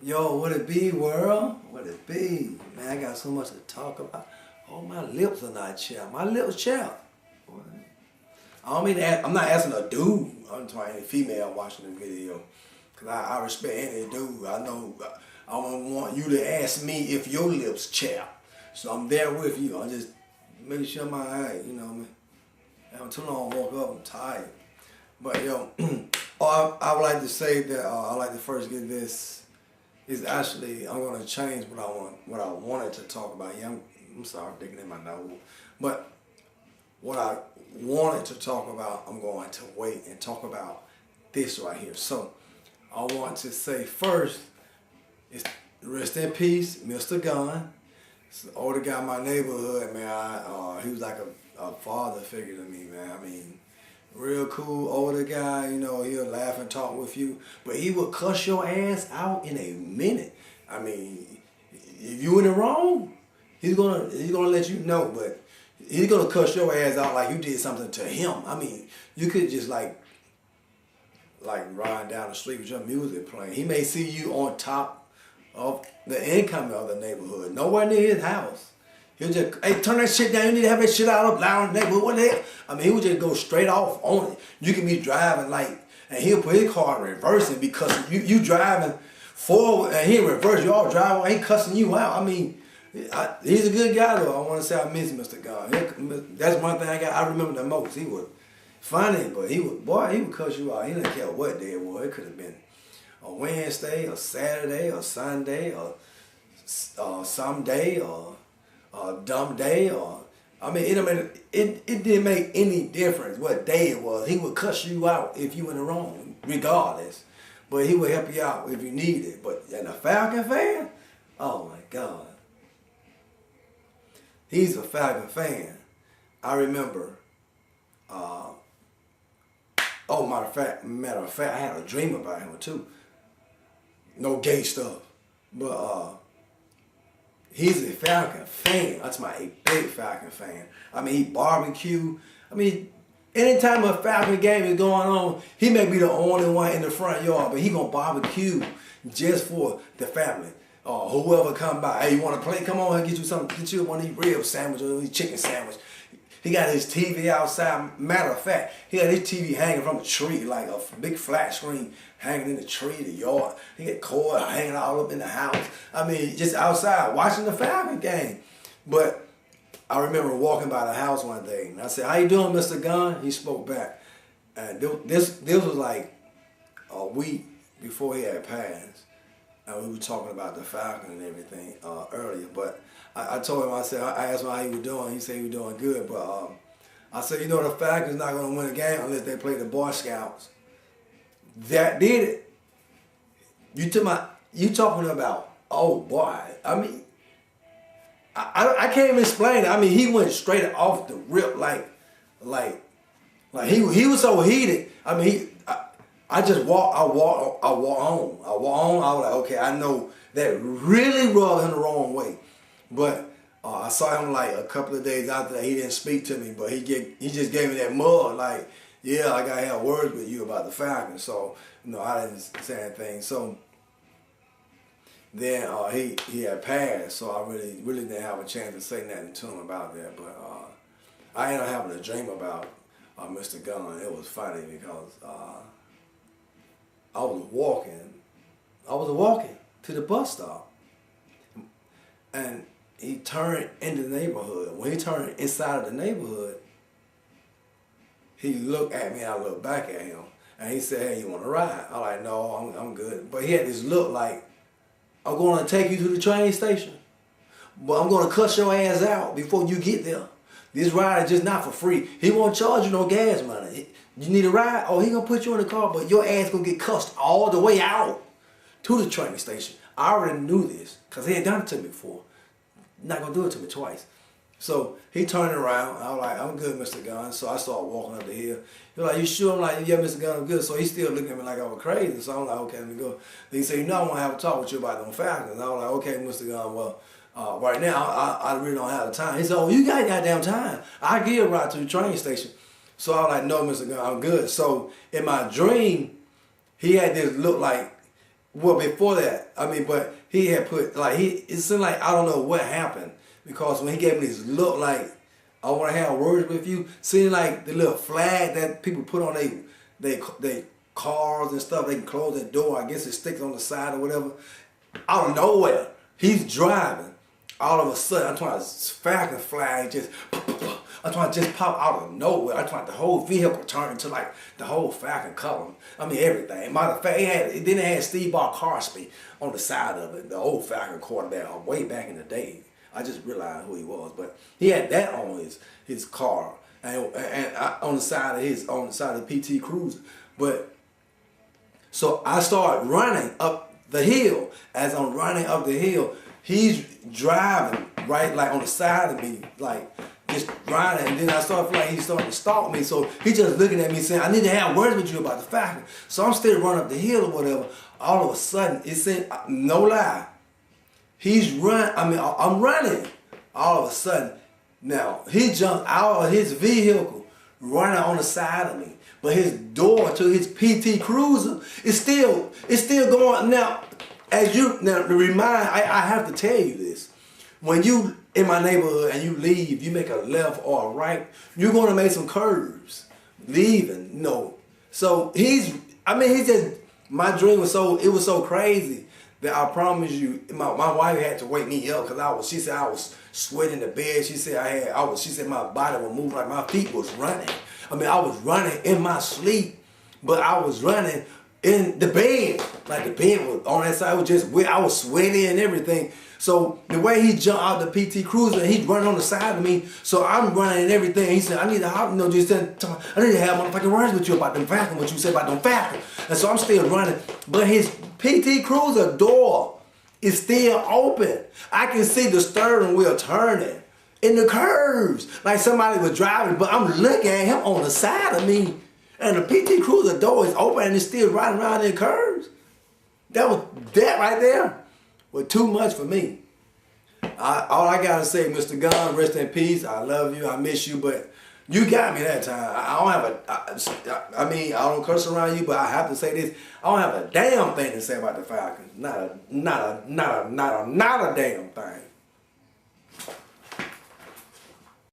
Yo, what it be, world? What it be? Man, I got so much to talk about. Oh, my lips are not chapped. My lips chapped. What? I don't mean that. I'm not asking a dude. I'm talking any female watching the video. Because I respect any dude. I know I don't want you to ask me if your lips chapped. So I'm there with you. I'm just making sure my eye, you know what I mean? I'm too long woke up. I'm tired. But, yo, I would like to say that I like to first get this. Is actually I'm gonna change what I wanted to talk about. Yeah, I'm sorry, I'm digging in my nose. But what I wanted to talk about, I'm going to wait and talk about this right here. So I want to say first, is rest in peace, Mr. Gunn. It's the older guy in my neighborhood, man. He was like a father figure to me, man. I mean, real cool older guy, you know, he'll laugh and talk with you, but he will cuss your ass out in a minute. I mean, if you in the wrong, he's gonna let you know, but he's gonna cuss your ass out like you did something to him. I mean, you could just like riding down the street with your music playing. He may see you on top of the income of the neighborhood, nowhere near his house. He'll just, hey, turn that shit down. You need to have that shit out up loud in the neighborhood. What the hell? I mean, he would just go straight off on it. You can be driving and he'll put his car in reversing because you driving forward and he in reverse. You all driving, he cussing you out. I mean, he's a good guy though. I want to say I miss Mr. Gunn. That's one thing I remember the most. He was funny, but he would cuss you out. He didn't care what day it was. It could have been a Wednesday, or Saturday, or Sunday, or some day, or a dumb day, or I mean, it didn't make any difference what day it was. He would cuss you out if you went wrong, regardless. But he would help you out if you needed it. But and a Falcon fan, oh my God, he's a Falcon fan. I remember. Matter of fact, I had a dream about him too. No gay stuff, but he's a Falcon fan. That's a big Falcon fan. I mean, he barbecue. I mean, anytime a Falcon game is going on, he may be the only one in the front yard, but he gonna barbecue just for the family. Whoever come by, hey, you want to play? Come on and get you one of these rib sandwiches or these chicken sandwich. He got his TV outside. Matter of fact, he got his TV hanging from a tree, like a big flat screen hanging in the tree, the yard. He got cord hanging all up in the house. I mean, just outside watching the Falcon game. But I remember walking by the house one day, and I said, "How you doing, Mr. Gunn?" He spoke back, and this was like a week before he had passed, and we were talking about the Falcon and everything earlier. But I told him, I asked him how he was doing. He said he was doing good, but I said, you know, the Falcons not going to win a game unless they play the Boy Scouts. That did it. You talking about, oh boy. I mean, I can't even explain it. I mean, he went straight off the rip, like he was so heated. I mean, I walk on. I was like, okay, I know that really rubbed him the wrong way. But I saw him like a couple of days after that. He didn't speak to me, but he just gave me that mud, like, yeah, I gotta have words with you about the Falcons. So, you know, I didn't say anything. So then he had passed, so I really didn't have a chance to say nothing to him about that. But I ended up having a dream about Mr. Gunn. It was funny because I was walking to the bus stop, and he turned into the neighborhood. When he turned inside of the neighborhood, he looked at me, and I looked back at him, and he said, "Hey, you want to ride?" I'm like, "No, I'm good." But he had this look like, "I'm going to take you to the train station, but I'm going to cut your ass out before you get there. This ride is just not for free. He won't charge you no gas money. You need a ride? Oh, he going to put you in the car, but your ass going to get cussed all the way out to the train station." I already knew this because he had done it to me before. Not going to do it to me twice. So he turned around. I was like, "I'm good, Mr. Gunn." So I started walking up the hill. He was like, "You sure?" I'm like, "Yeah, Mr. Gunn, I'm good." So he's still looking at me like I was crazy. So I'm like, "Okay, let me go." Then he said, "You know, I want to have a talk with you about them Falcons." I was like, "Okay, Mr. Gunn, well, right now I really don't have the time." He said, "Oh, you got goddamn time. I'll give you a ride to the train station." So I was like, "No, Mr. Gunn, I'm good." So in my dream, he had this look like Well, before that, I mean, but he had put like it seemed like I don't know what happened because when he gave me this look like I want to have words with you, seemed like the little flag that people put on they cars and stuff. They can close that door. I guess it sticks on the side or whatever. Out of nowhere, he's driving. All of a sudden, I'm trying to Falcon flag just. I'm trying to just pop out of nowhere. I'm trying the whole vehicle turned into like the whole Falcon color. I mean everything. Matter of fact, it had Steve Barkowski on the side of it, the old Falcon quarterback way back in the day. I just realized who he was, but he had that on his car and on the side of the PT Cruiser. But so I started running up the hill. As I'm running up the hill, he's driving right like on the side of me, like just riding, and then I started feeling like he's starting to stalk me. So he just looking at me saying, I need to have words with you about the Falcon. So I'm still running up the hill or whatever. All of a sudden, it said, no lie, I'm running. All of a sudden, now, he jumped out of his vehicle, running on the side of me. But his door to his PT Cruiser is still going. Now, I have to tell you this. When you in my neighborhood and you leave, you make a left or a right, you're going to make some curves. Leaving, no. So my dream was so crazy that I promise you, my wife had to wake me up because she said I was sweating the bed. She said she said my body was moving like my feet was running. I was running in my sleep, but I was running in the bed. Like the bed was on that side, I was sweaty and everything. So the way he jumped out the PT Cruiser, he's running on the side of me, so I'm running and everything. He said, I need to have motherfucking words with you about them Falcon, what you said about them Falcon. And so I'm still running, but his PT Cruiser door is still open. I can see the steering wheel turning in the curves, like somebody was driving, but I'm looking at him on the side of me, and the PT Cruiser door is open and it's still riding around in curves. That right there was too much for me. All I gotta say, Mr. Gunn, rest in peace. I love you. I miss you, but you got me that time. I don't curse around you, but I have to say this. I don't have a damn thing to say about the Falcons. Not a damn thing.